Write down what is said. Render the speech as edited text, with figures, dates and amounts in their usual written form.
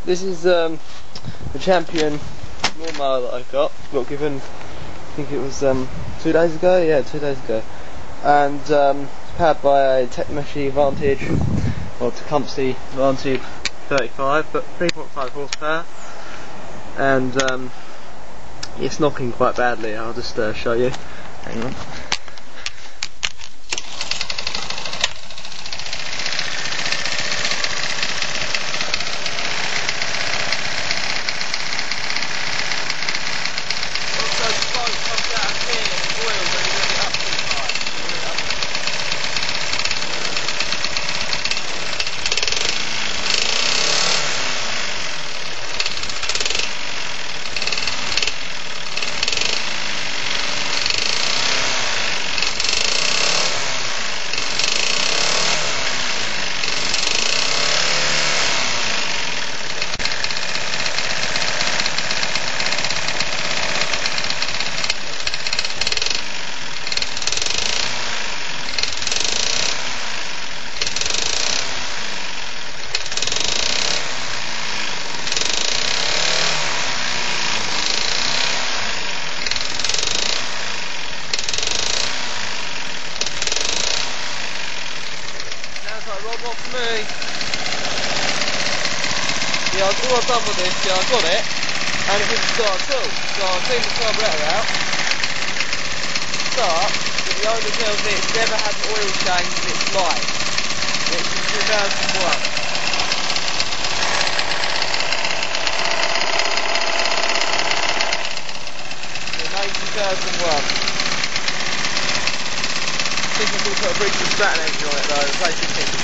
This is the champion lawnmower that I got given, I think it was 2 days ago, yeah, 2 days ago, and powered by a Technology Vantage, or Tecumseh Vantage 35, but 3.5 horsepower, and it's knocking quite badly. I'll just show you, hang on. One for me. Yeah, all I've done with this, yeah, I got it, and it didn't start at all. So I've taken the carburetor out, start, but the owner tells me it's never had an oil change in its life. It's from 2001. In 2001. I think I've also got a British Stratton engine on it though, replacing it.